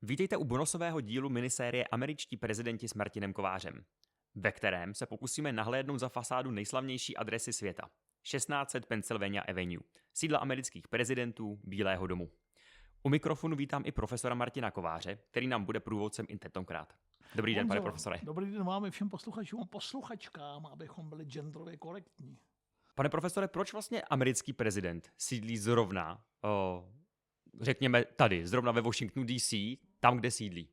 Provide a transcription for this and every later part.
Vítejte u bonusového dílu minisérie Američtí prezidenti s Martinem Kovářem, ve kterém se pokusíme nahlédnout za fasádu nejslavnější adresy světa. 1600 Pennsylvania Avenue, sídla amerických prezidentů Bílého domu. U mikrofonu vítám i profesora Martina Kováře, který nám bude průvodcem i tentokrát. Dobrý den, pane profesore. Dobrý den vám i všem posluchačům a posluchačkám, abychom byli genderově korektní. Pane profesore, proč vlastně americký prezident sídlí zrovna, řekněme tady, zrovna ve Washingtonu DC, tam, kde sídlí?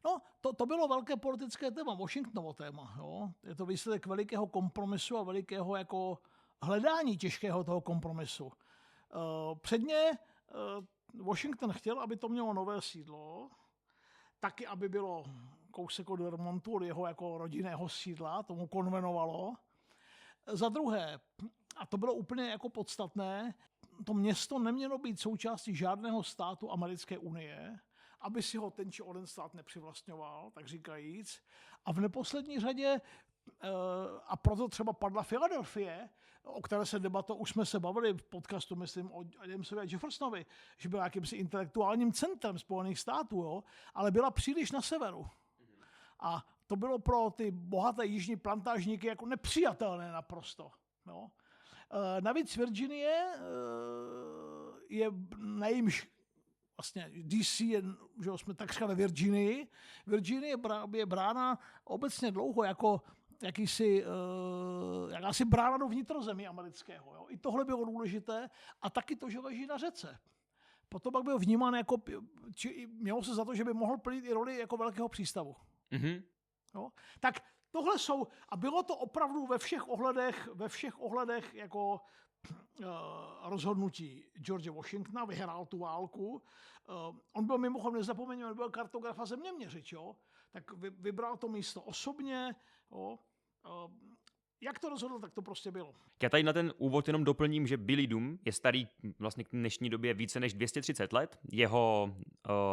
No, to bylo velké politické téma, Washingtonovo téma. Jo? Je to výsledek velikého kompromisu a velikého jako hledání těžkého toho kompromisu. Předně Washington chtěl, aby to mělo nové sídlo, taky, aby bylo kousek od Vermontu, od jeho jako rodinného sídla, tomu konvenovalo. Za druhé, a to bylo úplně jako podstatné, to město nemělo být součástí žádného státu Americké unie, aby si ho ten či onen stát nepřivlastňoval, tak říkajíc. A v neposlední řadě, a proto třeba padla Filadelfie, o které se debato, už jsme se bavili v podcastu, myslím, o Adamsovi a Jeffersonovi, že byla jakýmsi intelektuálním centrem Spojených států, jo, ale byla příliš na severu. A to bylo pro ty bohaté jižní plantážníky jako nepřijatelné naprosto. Jo. Navíc Virginie je na jímž vlastně DC je, že jsme takřka ve Virginii. Virginie je brána obecně dlouho jako jakási brána do vnitrozemí amerického. Jo. I tohle bylo důležité a taky to, že leží na řece. Potom pak byl vnímán jako, mělo se za to, že by mohl plnit i roli jako velkého přístavu. Mm-hmm. Jo. Tak tohle jsou, a bylo to opravdu ve všech ohledech jako rozhodnutí George Washingtona, vyhrál tu válku. On byl mimochodem, nezapomeňme, on byl kartograf a zeměměřič, jo? Tak vybral to místo osobně. Jo? Jak to rozhodl, tak to prostě bylo. Já tady na ten úvod jenom doplním, že Bílý dům je starý vlastně k dnešní době více než 230 let. Jeho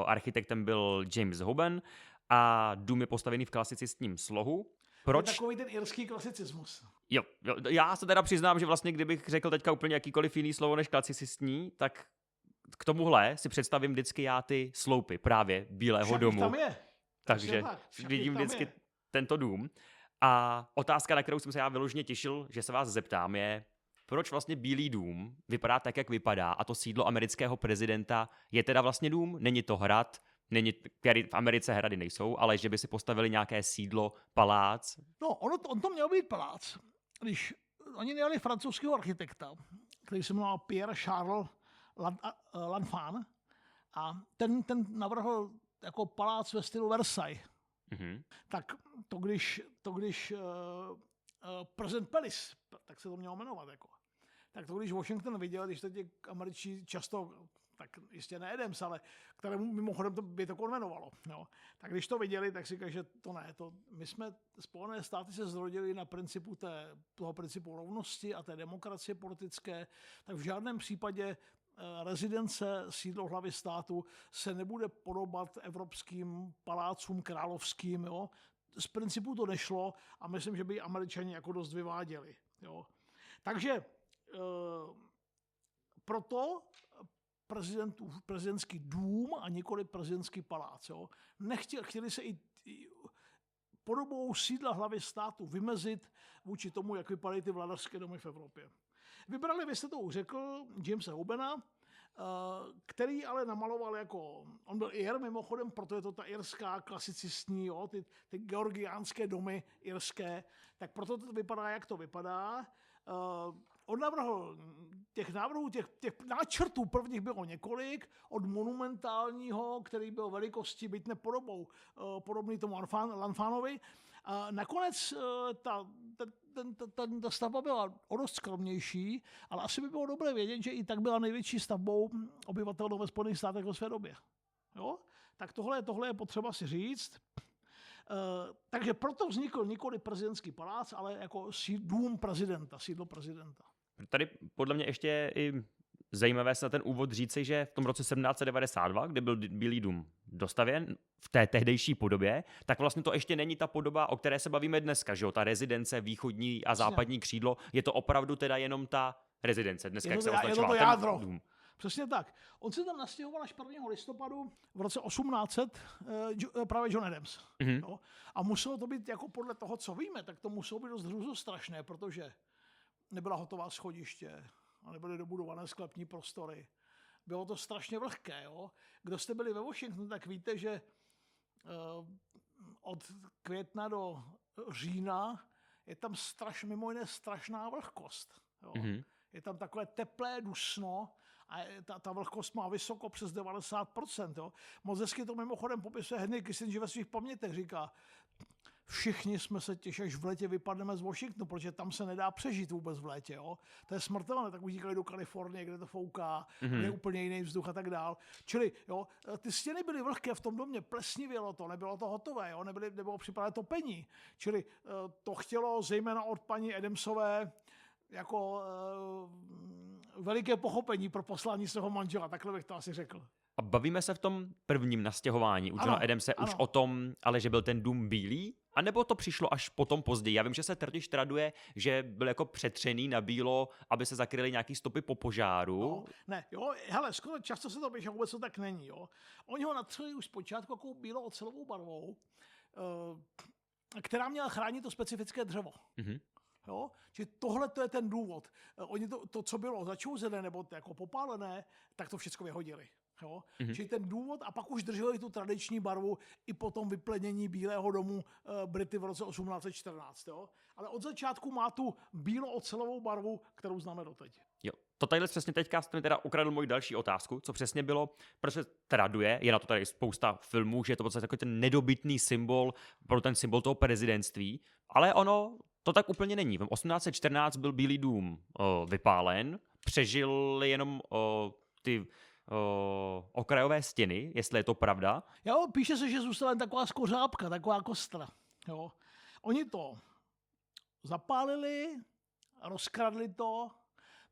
architektem byl James Hoban a dům je postavený v klasicistním slohu. Proč? Je takový ten irský klasicismus. Jo, já se teda přiznám, že vlastně kdybych řekl teďka úplně jakýkoliv jiný slovo než klasicistní, tak k tomuhle si představím vždycky já ty sloupy právě Bílého domu. Tam je. Takže vidím vždycky tento dům. A otázka, na kterou jsem se já vyloženě těšil, že se vás zeptám, je, proč vlastně Bílý dům vypadá tak, jak vypadá, a to sídlo amerického prezidenta je teda vlastně dům, není to hrad, který v Americe hrady nejsou, ale že by si postavili nějaké sídlo, palác. No, on to měl být palác. Když oni měli francouzského architekta, který se jmenoval Pierre Charles Lanfan, a ten navrhl jako palác ve stylu Versailles. Mm-hmm. Tak to když prezident Pellis, tak se to mělo jmenovat, jako. Tak to když Washington viděl, když teď Američtí často, tak jistě ne Adams, ale kterému mimochodem by to konvenovalo. Jo. Tak když to viděli, tak si říkají, že to ne. My jsme, Spojené státy se zrodili na principu toho principu rovnosti a té demokracie politické, tak v žádném případě rezidence, sídlo hlavy státu se nebude podobat evropským palácům královským. Jo. Z principu to nešlo a myslím, že by Američani jako dost vyváděli. Jo. Takže proto prezidentský dům a nikoli prezidentský palác. Jo. Chtěli se i podobou sídla hlavy státu vymezit vůči tomu, jak vypadají ty vladařské domy v Evropě. Vybrali, vy jste to už řekl, Jamesa Hobana, který ale namaloval jako, on byl Ir mimochodem, proto je to ta irská klasicistní, jo, ty georgiánské domy irské, tak proto to vypadá, jak to vypadá. On navrhl těch náčrtů prvních bylo několik, od monumentálního, který byl velikosti, byť nepodobou, podobný tomu Lanfanovi. Nakonec ta stavba byla o dost skromnější, ale asi by bylo dobré vědět, že i tak byla největší stavbou obyvatel ve Spojených státech ve své době. Jo? Tak tohle je potřeba si říct. Takže proto vznikl nikoli prezidentský palác, ale jako dům prezidenta, sídlo prezidenta. Tady podle mě ještě je i zajímavé se na ten úvod říci, že v tom roce 1792, kdy byl Bílý dům dostavěn v té tehdejší podobě, tak vlastně to ještě není ta podoba, o které se bavíme dneska, že jo? Ta rezidence, východní a západní křídlo, je to opravdu teda jenom ta rezidence. Dneska, jak se označoval ten dům. Přesně tak. On se tam nastěhoval až 1. listopadu v roce 1800 právě John Adams. Mhm. Jo? A muselo to být, jako podle toho, co víme, tak to muselo být dost hrůzostrašné, protože nebyla hotová schodiště a nebyly dobudované sklepní prostory. Bylo to strašně vlhké. Jo? Kdo jste byli ve Washingtonu, tak víte, že od května do října je tam mimo jiné strašná vlhkost. Jo? Mhm. Je tam takové teplé dusno a ta vlhkost má vysoko přes 90%. Jo? Moc hezky to mimochodem popisuje Henry Kissinger ve svých pamětech. Říká, všichni jsme se těšili, až v létě vypadneme z Washingtonu, protože tam se nedá přežít vůbec v létě. Jo? To je smrtelné, tak utíkali do Kalifornie, kde to fouká, kde je úplně jiný vzduch a tak dál. Čili jo, ty stěny byly vlhké v tom domě, plesnivělo to, nebylo to hotové, jo? Nebylo připravené topení. Čili to chtělo zejména od paní Adamsové jako veliké pochopení pro poslání svého manžela, takhle bych to asi řekl. A bavíme se v tom prvním nastěhování u Johna Adamse už o tom, ale že byl ten dům bílý? A nebo to přišlo až potom později? Já vím, že se totiž traduje, že byl jako přetřený na bílo, aby se zakryly nějaký stopy po požáru. No, ne, jo, hele, skoro často se to píše, vůbec to tak není, jo. Oni ho natřeli už zpočátku jako bílou ocelovou barvou, která měla chránit to specifické dřevo. Mhm. Jo? Čiže tohle to je ten důvod. Oni to, co bylo začouzené nebo jako popálené, tak to všechno vyhodili. Jo? Mhm. Čili ten důvod a pak už drželi tu tradiční barvu i po tom vyplenění Bílého domu Brity v roce 1814. Jo? Ale od začátku má tu bílo-ocelovou barvu, kterou známe doteď. Jo, to tadyhle přesně teďka jste mi teda ukradl moji další otázku, co přesně bylo, protože traduje, je na to tady spousta filmů, že je to vlastně takový ten nedobytný symbol pro ten symbol toho prezidentství, ale ono to tak úplně není. V 1814 byl Bílý dům vypálen, přežil jenom ty okrajové stěny, jestli je to pravda. Jo, píše se, že zůstala jen taková skořápka, taková kostra. Jo. Oni to zapálili, rozkradli to,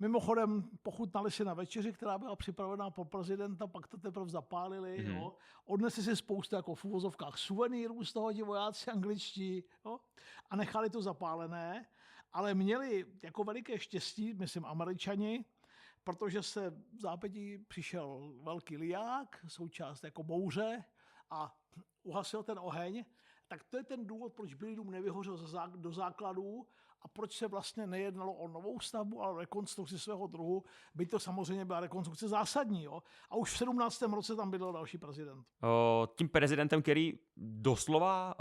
mimochodem pochutnali si na večeři, která byla připravená pro prezidenta, pak to teprve zapálili. Mhm. Jo. Odnesli si spoustu jako v uvozovkách suvenýrů z toho ti vojáci angličtí, jo, a nechali to zapálené, ale měli jako veliké štěstí, myslím Američani, protože se v zápětí přišel velký liják, součást jako bouře a uhasil ten oheň, tak to je ten důvod, proč Bílý dům nevyhořel do základů a proč se vlastně nejednalo o novou stavbu, ale o rekonstrukci svého druhu, byť to samozřejmě byla rekonstrukce zásadní. Jo? A už v 17. roce tam byl další prezident. Tím prezidentem, který doslova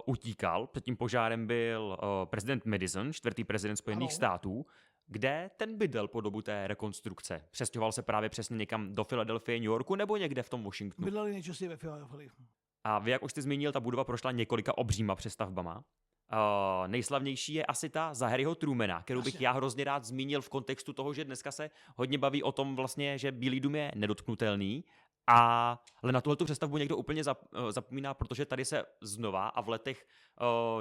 utíkal před tím požárem, byl prezident Madison, 4. prezident Spojených států. Kde ten bydlel po dobu té rekonstrukce? Přestěhoval se právě přesně někam do Filadelfie, New Yorku nebo někde v tom Washingtonu? Bydleli nejčastěji ve Filadelfii. A vy, jak už jste zmínil, ta budova prošla několika obříma přestavbama. Nejslavnější je asi ta za Harryho Trumana, kterou bych já hrozně rád zmínil v kontextu toho, že dneska se hodně baví o tom vlastně, že Bílý dům je nedotknutelný, ale na tuhletu přestavbu někdo úplně zapomíná, protože tady se znova a v letech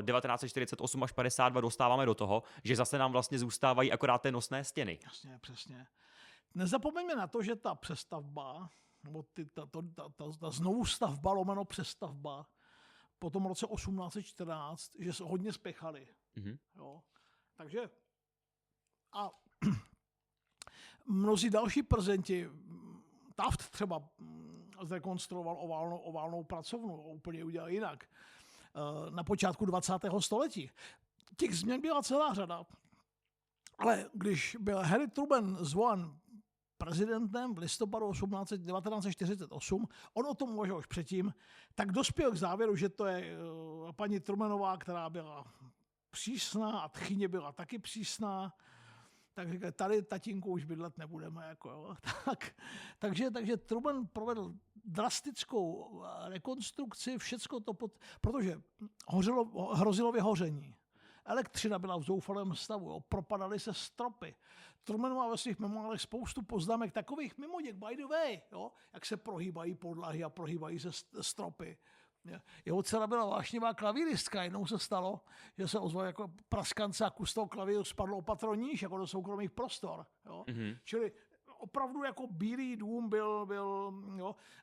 1948 až 52 dostáváme do toho, že zase nám vlastně zůstávají akorát té nosné stěny. Jasně, přesně. Nezapomeňme na to, že ta přestavba, nebo ta znovustavba, lomeno přestavba, po tom roce 1814, že se hodně spěchali. Mhm. Jo. Takže a mnozí další prezidenti, Taft třeba zrekonstruoval oválnou pracovnu, úplně udělal jinak. Na počátku 20. století. Těch změn byla celá řada. Ale když byl Harry Truman zvolen prezidentem v listopadu 1948, on o tom uvažoval už předtím, tak dospěl k závěru, že to je paní Trumanová, která byla přísná a tchyně byla taky přísná. Tak říkali, tady tatínku už bydlet nebudeme. Jako, jo. Takže Truman provedl drastickou rekonstrukci, všecko to protože hrozilo vyhoření. Elektřina byla v zoufalém stavu, jo. Propadaly se stropy. Truman má ve svých memoárech spoustu poznámek takových mimoděk, by the way, jo, jak se prohýbají podlahy a prohýbají se stropy. Jeho dcera byla vášnivá klavíristka, jednou se stalo, že se ozval jako praskance a kus toho klavíru spadlo o patro níž, jako do soukromých prostor. Jo. Mm-hmm. Čili opravdu jako Bílý dům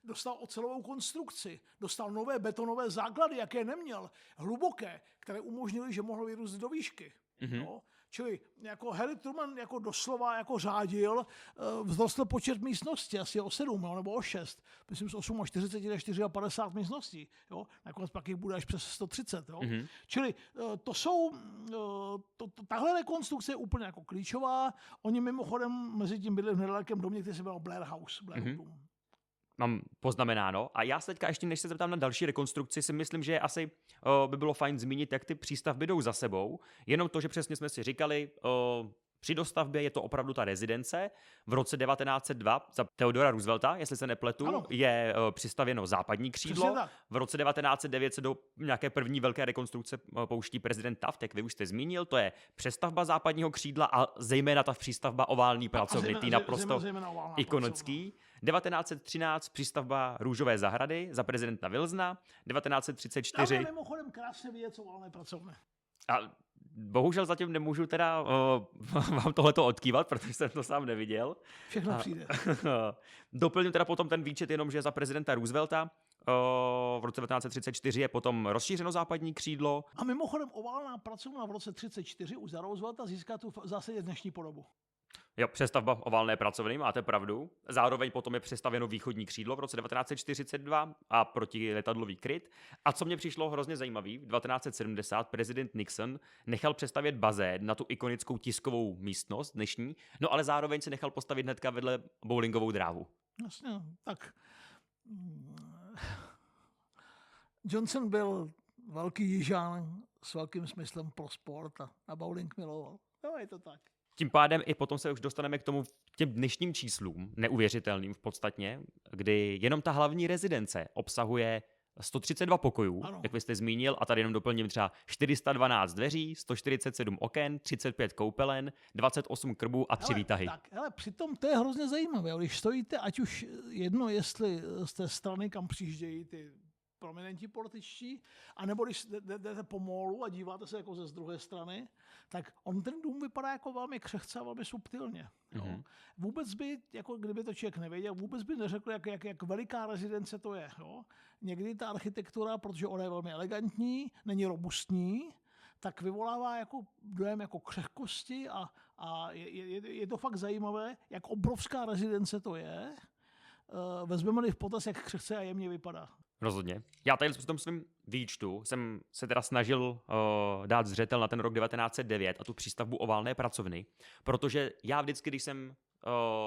dostal ocelovou konstrukci, dostal nové betonové základy, jaké neměl, hluboké, které umožnily, že mohl vyrůst do výšky. Jo? Čili jako Harry Truman jako doslova jako řádil, vzrostl počet místností asi o 7 nebo o 6. Myslím z 48 na 54 místností. Jo? Nakonec pak jich bude až přes 130. Jo? Čili to jsou, tahle rekonstrukce je úplně jako klíčová. Oni mimochodem mezi tím byli v nedalekém domě, který se jmenoval Blair House. Mám poznamenáno. A já se teďka ještě, než se zeptám na další rekonstrukci, si myslím, že asi by bylo fajn zmínit, jak ty přístavby jdou za sebou. Jenom to, že přesně jsme si říkali, při dostavbě je to opravdu ta rezidence. V roce 1902 za Theodora Roosevelta, jestli se nepletu, ano, je přistavěno západní křídlo. V roce 1909 se do nějaké první velké rekonstrukce pouští prezident Taft, jak vy už jste zmínil, to je přestavba západního křídla a zejména ta přístavba oválný pracovny, tý naprosto ikonický. 1913 přístavba Růžové zahrady za prezidenta Wilsona, 1934... Tam je mimochodem krásně vidět, co oválné pracovny. A bohužel zatím nemůžu teda vám tohleto odkývat, protože jsem to sám neviděl. Všechno přijde. Doplním teda potom ten výčet jenom, že za prezidenta Roosevelta v roce 1934 je potom rozšířeno západní křídlo. A mimochodem oválná pracovna v roce 1934 už za Roosevelta získá tu v zásadě dnešní podobu. Jo, přestavba oválné pracovny, máte pravdu. Zároveň potom je přestavěno východní křídlo v roce 1942 a protiletadlový kryt. A co mě přišlo hrozně zajímavý, v 1970 prezident Nixon nechal přestavět bazén na tu ikonickou tiskovou místnost dnešní, no ale zároveň si nechal postavit hnedka vedle bowlingovou dráhu. Jasně, tak Johnson byl velký jižán s velkým smyslem pro sport a bowling miloval. No, je to tak. Tím pádem i potom se už dostaneme k tomu těm dnešním číslům, neuvěřitelným v podstatě, kdy jenom ta hlavní rezidence obsahuje 132 pokojů, ano, jak vy jste zmínil, a tady jenom doplním třeba 412 dveří, 147 oken, 35 koupelen, 28 krbů a 3 výtahy. Tak, ale přitom to je hrozně zajímavé. Když stojíte, ať už jedno, jestli z té strany, kam přijíždějí ty prominentní političtí, anebo když jdete po mólu a díváte se jako ze druhé strany, tak on ten dům vypadá jako velmi křehce a velmi subtilně. Jo. Vůbec by, jako kdyby to člověk nevěděl, vůbec by neřekl, jak veliká rezidence to je. Jo. Někdy ta architektura, protože ona je velmi elegantní, není robustní, tak vyvolává jako dojem jako křehkosti a je to fakt zajímavé, jak obrovská rezidence to je. Vezmeme-li v potaz, jak křehce a jemně vypadá. Rozhodně. Já tady v tom svém výčtu jsem se teda snažil dát zřetel na ten rok 1909 a tu přístavbu oválné pracovny, protože já vždycky, když jsem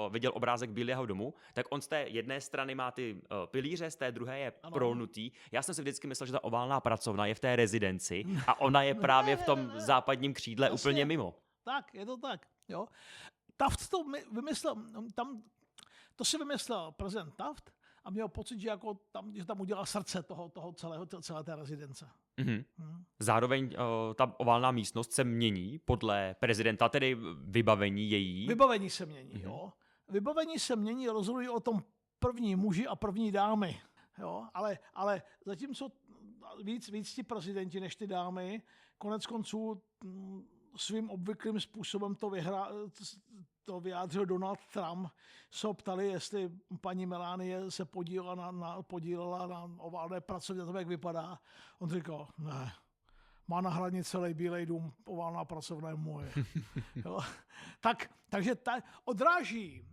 viděl obrázek Bílého domu, tak on z té jedné strany má ty pilíře, z té druhé je prolnutý. Já jsem si vždycky myslel, že ta oválná pracovna je v té rezidenci a ona je právě v tom západním křídle úplně mimo. Tak, je to tak. Jo. Taft to vymyslel, to si vymyslel prezident Taft, a měl pocit, že jako že tam udělal srdce toho celé té rezidence. Zároveň ta oválná místnost se mění podle prezidenta, tedy vybavení její. Vybavení se mění, jo. Vybavení se mění, rozhodují o tom první muži a první dámy. Jo? Ale zatímco víc ti prezidenti než ty dámy, konec konců svým obvyklým způsobem to vyjádřil Donald Trump. Se ho ptali, jestli paní Melanie se podílela na oválné pracovně, to jak vypadá. On říkal, ne, má na hraně celý Bílej dům, oválná pracovna je moje. Takže odráží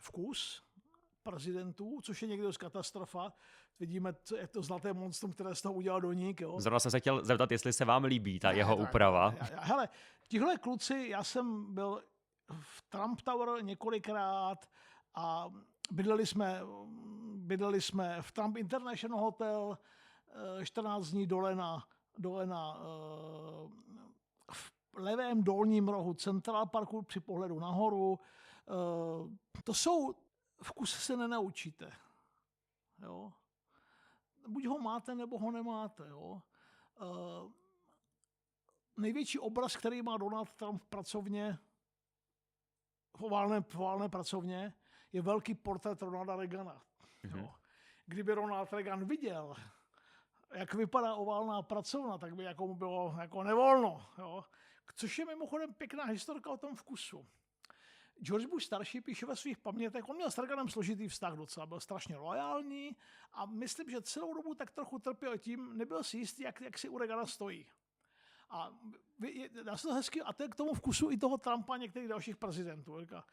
vkus prezidentů, což je někdy dost katastrofa. Vidíme, jak to zlaté monstrum, které z toho udělal Doník. Jo. Zrovna jsem se chtěl zeptat, jestli se vám líbí ta jeho úprava. Hele, tihle kluci, já jsem byl v Trump Tower několikrát a bydleli jsme v Trump International Hotel 14 dní dole na v levém dolním rohu Central Parku při pohledu nahoru. To jsou vkusy se nenaučíte. Jo? Buď ho máte, nebo ho nemáte. Jo? Největší obraz, který má Donald Trump v pracovně, v oválné pracovně, je velký portrét Ronalda Reagana. Jo? Kdyby Ronald Reagan viděl, jak vypadá oválná pracovna, tak by jako mu bylo jako nevolno. Jo? Což je mimochodem pěkná historka o tom vkusu. George Bush starší píše ve svých pamětech, on měl s Reaganem složitý vztah docela, byl strašně loajální a myslím, že celou dobu tak trochu trpěl tím, nebyl si jistý, jak si u Reagana stojí. A dá se to hezky, a to je k tomu vkusu i toho Trumpa a některých dalších prezidentů. Říká,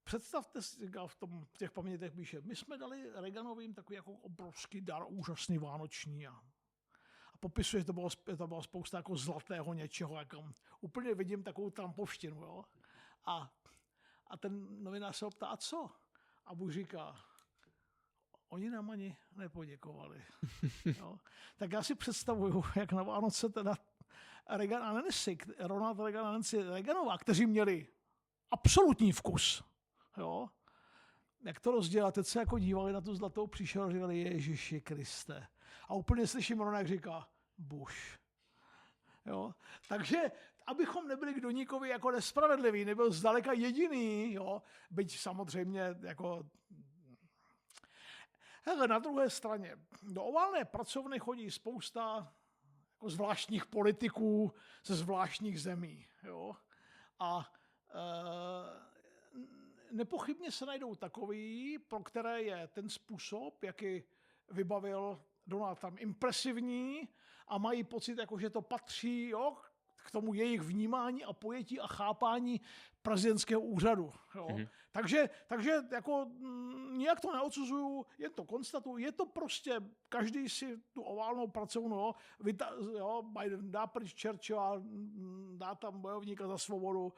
představte si, říká v těch pamětech píše, my jsme dali Reaganovým takový jako obrovský dar, úžasný vánoční a popisuje, že to bylo spousta jako zlatého něčeho, jako úplně vidím takovou Trumpovštinu, jo. A ten novinář se ho ptá, a co? A Bush říká, oni nám ani nepoděkovali. Jo. Tak já si představuju, jak na Vánoce teda Reagan a Nancy, Ronald Reagan a Nancy Reaganová, kteří měli absolutní vkus, jo, jak to rozdělat, teď se jako dívali na tu zlatou příšeru a říkali, Ježiši Kriste. A úplně slyším Ronald, jak říká, Bush. Jo. Takže, abychom nebyli k Doníkovi jako nespravedliví, nebyl zdaleka jediný, jo, byť samozřejmě jako... Hele, na druhé straně, do oválné pracovny chodí spousta jako zvláštních politiků ze zvláštních zemí. Jo. A nepochybně se najdou takový, pro které je ten způsob, jaký vybavil Donald Trump, impresivní a mají pocit, jako, že to patří, jo, k tomu jejich vnímání a pojetí a chápání prezidentského úřadu. Jo. Mm-hmm. Takže jako nijak to neodsuzuju, jen to konstatuju, je to prostě, každý si tu oválnou pracovnu, jo, Biden dá pryč Churchilla, dá tam bojovníka za svobodu,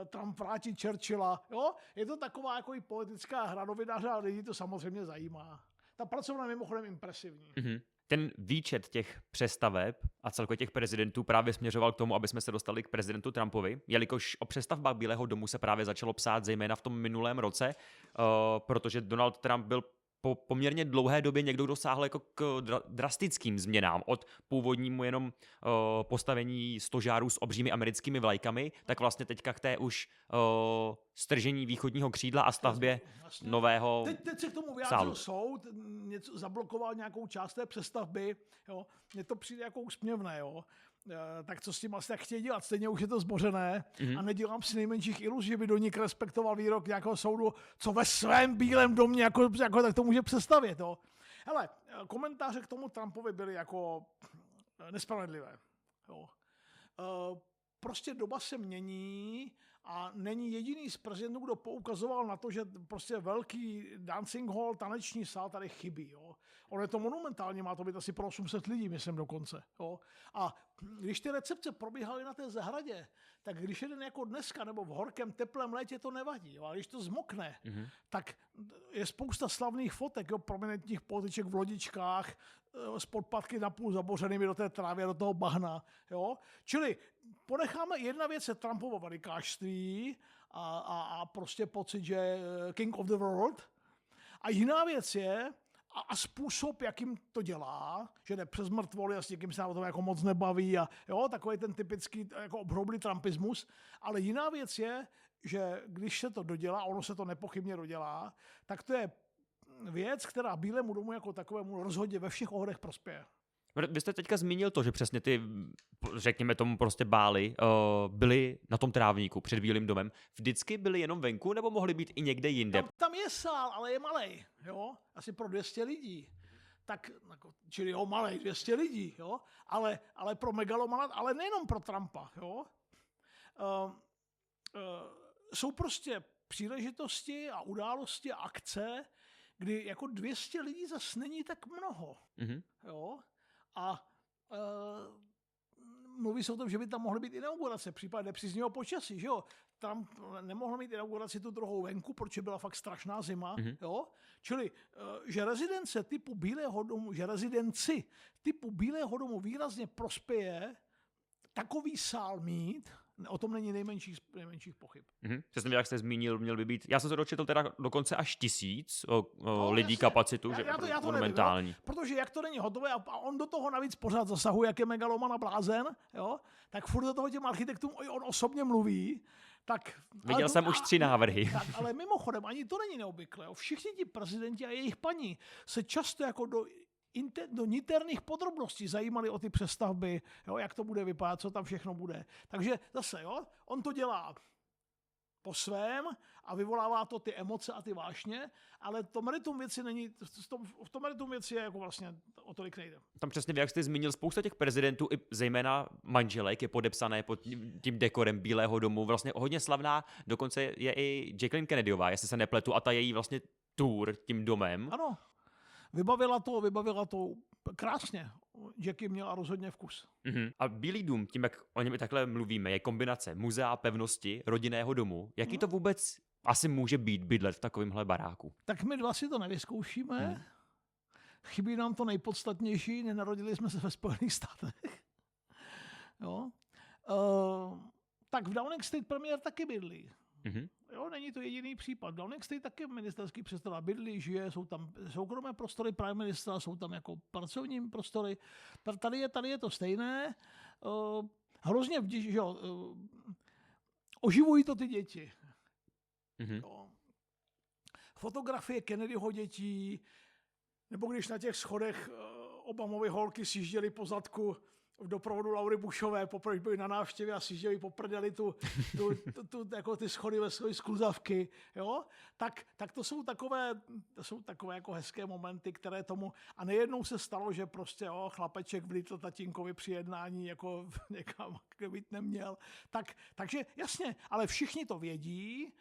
Trump vrátí Churchilla, jo, je to taková jako i politická hra novináře a lidi to samozřejmě zajímá. Ta pracovna je mimochodem impresivní. Mm-hmm. Ten výčet těch přestaveb a celkově těch prezidentů právě směřoval k tomu, aby jsme se dostali k prezidentu Trumpovi, jelikož o přestavbách Bílého domu se právě začalo psát zejména v tom minulém roce, protože Donald Trump byl po poměrně dlouhé době někdo, kdo sáhl jako k drastickým změnám. Od původnímu jenom postavení stožárů s obřími americkými vlajkami, tak vlastně teďka k té už stržení východního křídla a stavbě nového Teď se k tomu vyjádřil soud, zablokoval nějakou část té přestavby. Jo. Mně to přijde jako úsměvné. Jo. Tak co s tím asi tak chtějí dělat? Stejně už je to zbořené a nedělám si nejmenších iluzí, že by Doník respektoval výrok nějakého soudu, co ve svém Bílém domě jako tak to může přestavit. Jo. Hele, komentáře k tomu Trumpovi byly jako nespravedlivé. Jo. Prostě doba se mění a není jediný z prezidentů, kdo poukazoval na to, že prostě velký dancing hall, taneční sál tady chybí. Jo. On je to monumentální, má to být asi pro 800 lidí, myslím dokonce. Jo. A když ty recepce probíhaly na té zahradě, tak když jeden jako dneska nebo v horkém teplém létě to nevadí. Jo. A když to zmokne, tak je spousta slavných fotek, jo, prominentních političek v lodičkách, s podpadky napůl zabořenými do té trávy, do toho bahna. Jo. Čili ponecháme, jedna věc je Trumpovo velikářství a prostě pocit, že king of the world. A jiná věc je a způsob, jakým to dělá, že jde přes mrtvoly a s někým se na to jako moc nebaví a jo, takový ten typický jako obhroublý trumpismus. Ale jiná věc je, že když se to dodělá, ono se to nepochybně dodělá, tak to je věc, která Bílému domu jako takovému rozhodně ve všech ohledech prospěje. Vy jste teďka zmínil to, že přesně ty, řekněme tomu prostě bály, byly na tom trávníku před Bílým domem. Vždycky byly jenom venku, nebo mohly být i někde jinde? Tam je sál, ale je malej, jo, asi pro 200 lidí. Tak, čili jo, malej, 200 lidí, jo, ale pro megalomana, ale nejenom pro Trumpa, jo. Jsou prostě příležitosti a události a akce, kdy jako 200 lidí zase není tak mnoho, jo. A mluví se o tom, že by tam mohly být inaugurace, případ nepříznivého počasí, že jo. Trump nemohl mít inauguraci tu druhou venku, protože byla fakt strašná zima, jo. Čili, že rezidence typu Bílého domu, že rezidenci typu Bílého domu výrazně prospěje takový sál mít, o tom není nejmenších pochyb. Přesně, jak jste zmínil, měl by být, já jsem se dočetl teda dokonce až 1000 lidí jasně, kapacitu, že já to monumentální. Nevím, jo? Protože jak to není hotové a on do toho navíc pořád zasahuje, jak je megaloman a blázen, jo? Tak furt do toho těm architektům on osobně mluví. Tak, viděl jsem už 3 návrhy. Tak, ale mimochodem, ani to není neobvyklé. Jo? Všichni ti prezidenti a jejich paní se často jako do niterných podrobností zajímali o ty přestavby, jo, jak to bude vypadat, co tam všechno bude. Takže zase, jo, on to dělá po svém a vyvolává to ty emoce a ty vášně, ale to meritum věci není, v tom meritum věci je jako vlastně o tolik nejde. Tam přesně, jak jste zmínil, spousta těch prezidentů, i zejména manželek, je podepsané pod tím dekorem Bílého domu. Vlastně hodně slavná, dokonce je i Jacqueline Kennedyová, jestli se nepletu, a ta její vlastně tour tím domem. Ano, vybavila to krásně. Jackie měla rozhodně vkus. A Bílý dům, tím, jak o něm i takhle mluvíme, je kombinace muzea, pevnosti, rodinného domu. Jaký to vůbec asi může být bydlet v takovémhle baráku? Tak my dva si to nevyzkoušíme. Chybí nám to nejpodstatnější, nenarodili jsme se ve Spojených státech. Jo. Tak v Downing Street premiér taky bydlí. Jo, není to jediný případ. Downing Street taky ministerský představa bydlí, žije, jsou tam soukromé prostory prime ministra, jsou tam jako pracovní prostory. Tady je to stejné. Hrozně, že jo, oživují to ty děti. Jo. Fotografie Kennedyho dětí, nebo když na těch schodech Obamovy holky sjížděly po zadku v doprovodu Laury Bushové, poprvé byli na návštěvě a sjížděli po prdeli jako ty schody ve své skluzavky, jo? Tak to jsou takové jako hezké momenty, které tomu, a nejednou se stalo, že prostě chlapeček vlítl tatínkovi při jednání jako někam, kde být neměl. Takže jasně, ale všichni to vědí,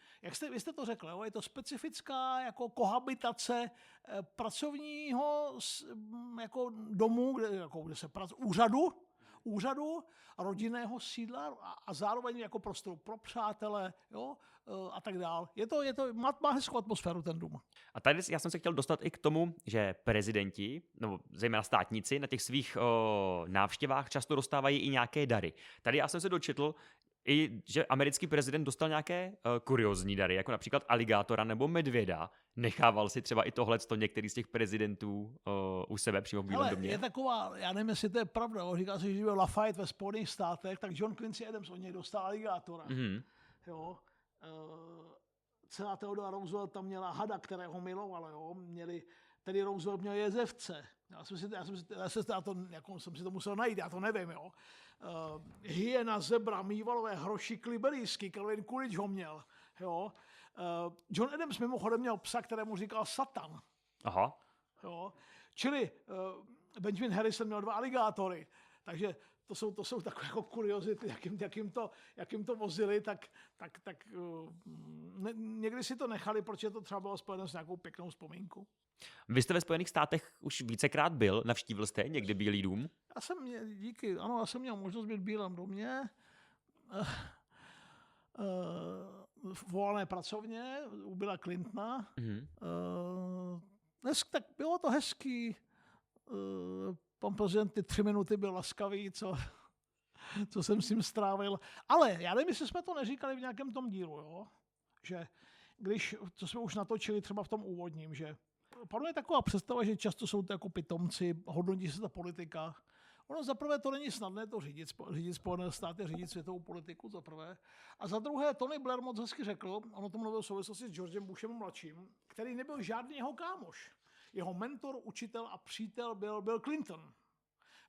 vy jste to řekli, jo? Je to specifická jako kohabitace pracovního jako domu, kde se úřadu, rodinného sídla a zároveň jako prostoru pro přátele, jo, a tak dál. Má hezkou atmosféru ten dům. A tady já jsem se chtěl dostat i k tomu, že prezidenti, nebo zejména státníci, na těch svých návštěvách často dostávají i nějaké dary. Tady já jsem se dočetl, i že americký prezident dostal nějaké kuriózní dary, jako například aligátora nebo medvěda. Nechával si třeba i tohleto některý z těch prezidentů u sebe přímo v Bílém domě. Je taková, já nevím, jestli to je pravda, říká se, že byl Lafayette ve Spojených státech, tak John Quincy Adams od něj dostal aligátora. Jo. Celá Theodora Roosevelt tam měla hada, kterého milovala, jo. Tedy Roosevelt měl jezevce. Já jsem si to musel najít, já to nevím, jo. Hyena, zebra, mývalové hroši, kliberijský, Calvin Coolidge ho měl, jo. John Adams mimochodem měl psa, kterému říkal Satan. Aha. Jo. Čili Benjamin Harrison měl 2 aligátory, takže to jsou takové jako kuriozity, jakým to vozili, tak někdy si to nechali, protože to třeba bylo spojené s nějakou pěknou vzpomínkou. Vy jste ve Spojených státech už vícekrát byl, navštívil jste někdy Bílý dům? Já jsem měl možnost být v Bílém domě, volené pracovně u Billa Clintona. Tak bylo to hezký. Pan prezident ty 3 minuty byl laskavý, co jsem s ním strávil. Ale já nevím, jestli jsme to neříkali v nějakém tom dílu, jo? Že co jsme už natočili třeba v tom úvodním, že panuje taková představa, že často jsou to jako pitomci, hodnotí se ta politika. Ono zaprvé to není snadné to řídit Spojené státy, řídit světovou politiku, zaprvé. A za druhé, Tony Blair moc hezky řekl, ono to mluvil v souvislosti s Georgem Bushem mladším, který nebyl žádný jeho kámoš. Jeho mentor, učitel a přítel byl Bill Clinton.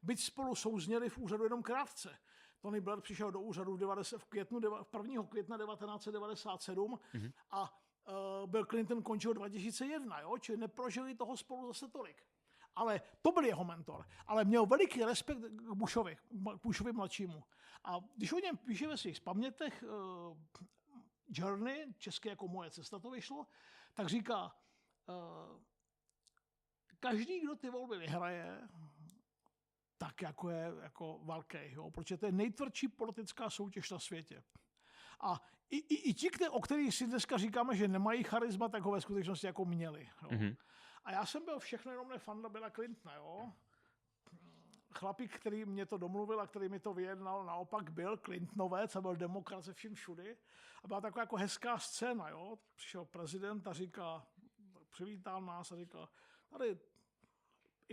Byť spolu souzněli v úřadu jenom krátce. Tony Blair přišel do úřadu v 1. května 1997 a Bill Clinton končil 2001, jo? Čili neprožili toho spolu zase tolik. Ale to byl jeho mentor. Ale měl veliký respekt k Bushovi mladšímu. A když o něm píše ve svých pamětech Journey, české jako Moje cesta to vyšlo, tak říká, každý, kdo ty volby vyhraje, tak jako je jako velký, jo? Protože to je nejtvrdší politická soutěž na světě. A i ti, o kterých si dneska říkáme, že nemají charisma, tak ho ve skutečnosti jako měli. Jo? A já jsem byl všechno jenom fanda Billa Clintona, jo. Chlapík, který mě to domluvil a který mi to vyjednal, naopak byl Clintonovec a byl demokrat ze vším všudy. A byla taková jako hezká scéna, jo. Přišel prezident a říká, přivítal nás a říkal, tady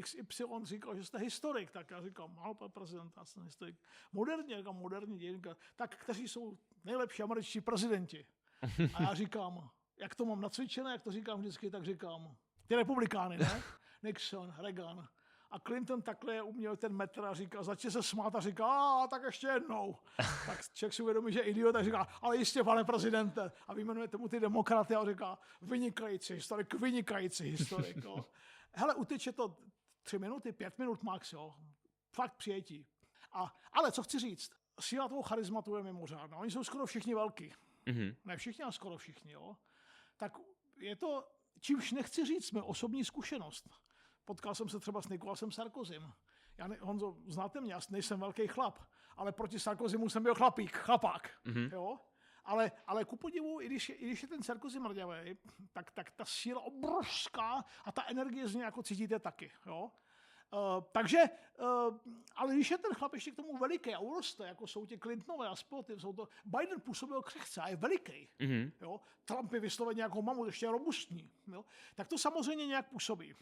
XY říkal, že jste historik, tak já říkám, ano, pan prezident, já jsem historik. Moderní dějinka, tak kteří jsou nejlepší američtí prezidenti. A já říkám, jak to mám nacvičené, jak to říkám vždycky, tak říkám, ty republikány, ne? Nixon, Reagan. A Clinton takhle uměl ten metr a říkal, začne se smát a říká, tak ještě jednou. Tak člověk si uvědomí, že je idiot, tak říká, ale jistě, pane prezidente. A vyjmenuje tomu ty demokraty a říká, vynikající historik. Jo. Hele, uteče to 3 minuty, 5 minut max, jo. Fakt přijetí. Ale co chci říct, síla toho charizmatu je mimořádná. Oni jsou skoro všichni velký. Mhm. Ne všichni, ale skoro všichni, jo. Tak je to, čímž nechci říct, jsme osobní zkušenost. Potkal jsem se třeba s Nicolasem Sarkozym. Honzo, znáte mě, já nejsem velký chlap, ale proti Sarkozymu jsem byl chlapák. Mhm. Jo? Ale ku podivu, i když je ten Sarkozy mrďavej, tak ta síla obrovská a ta energie z něj jako cítíte taky. Jo? Ale když je ten chlap ještě k tomu veliký a uroste, jako jsou ti Clintonové a spoty, Biden působil křehce a je veliký. Mhm. Jo? Trump je vysloveně jako mamut, ještě robustní. Jo? Tak to samozřejmě nějak působí.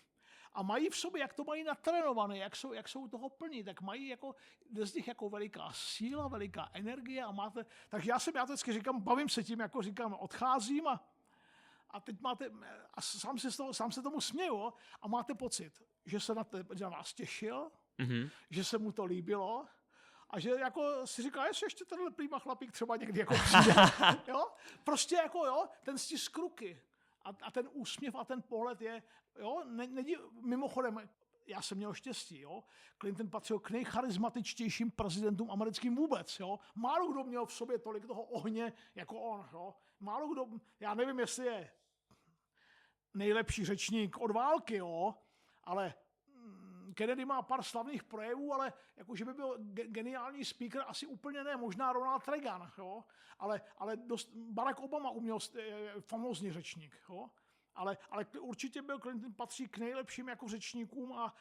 A mají v sobě, jak to mají natrénované, jak jsou toho plní, tak mají jako, jde z nich jako veliká síla, veliká energie a máte, takže já to vždycky říkám, bavím se tím, jako říkám, odcházím a teď máte, a sám se tomu směju a máte pocit, že se na vás těšil, že se mu to líbilo a že jako si říká, jestli ještě tenhle plýma chlapík třeba někdy jako přijde. Jo? Prostě jako jo, ten stisk ruky. A ten úsměv a ten pohled je, jo, mimochodem, já jsem měl štěstí, jo. Clinton patřil k nejcharizmatičtějším prezidentům americkým vůbec, jo. Málo kdo měl v sobě tolik toho ohně jako on, jo. Málo kdo, já nevím, jestli je nejlepší řečník od války, jo, ale Kennedy má pár slavných projevů, ale jakože by byl geniální speaker, asi úplně ne, možná Ronald Reagan, jo? Ale Barack Obama uměl famózní řečník, jo? Ale určitě Clinton patří k nejlepším jako řečníkům a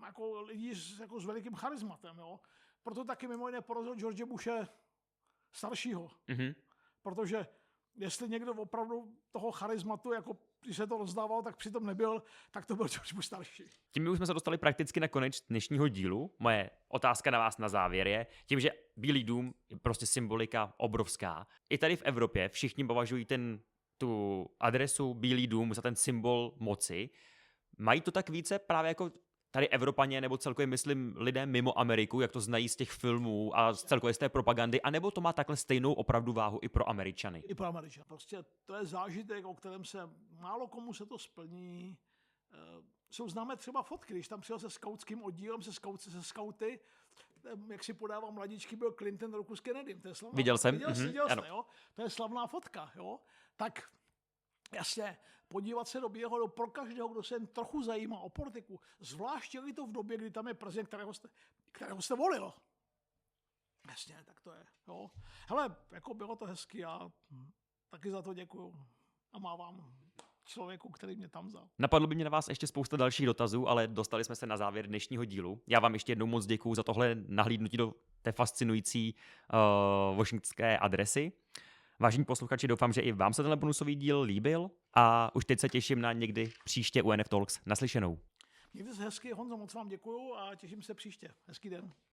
jako lidí s velikým charizmatem, jo? Proto taky mimo jiné porazil George Bushe staršího, protože jestli někdo opravdu toho charizmatu, jako když se to rozdával, tak přitom nebyl, tak to byl George Bush starší. Tím už jsme se dostali prakticky na konec dnešního dílu. Moje otázka na vás na závěr je, tím, že Bílý dům je prostě symbolika obrovská. I tady v Evropě všichni považují tu adresu Bílý dům za ten symbol moci. Mají to tak více právě jako tady Evropaně, nebo celkově myslím lidé mimo Ameriku, jak to znají z těch filmů a celkově z té propagandy, anebo to má takhle stejnou opravdu váhu i pro Američany? I pro Američany. Prostě to je zážitek, o kterém se málo komu se to splní. Jsou známé třeba fotky, když tam přijel se skautským oddílem, se skauty, jak si podává mladičky, byl Clinton ruku s Kennedym. To je slavná. Viděl jsem. Viděl jste, jo? To je slavná fotka, jo? Tak jasně, podívat se do Bílého pro každého, kdo se jen trochu zajímá o politiku, zvláště to v době, kdy tam je prezident, kterého jste volil. Jasně, tak to je. Jo. Hele, jako bylo to hezky a taky za to děkuju. A mávám člověku, který mě tam vzal. Napadlo by mě na vás ještě spousta dalších dotazů, ale dostali jsme se na závěr dnešního dílu. Já vám ještě jednou moc děkuju za tohle nahlídnutí do té fascinující washingtonské adresy. Vážení posluchači, doufám, že i vám se tenhle bonusový díl líbil a už teď se těším na někdy příště u NF Talks. Naslyšenou. Mějte se hezky, Honzo, moc vám děkuju a těším se příště. Hezký den.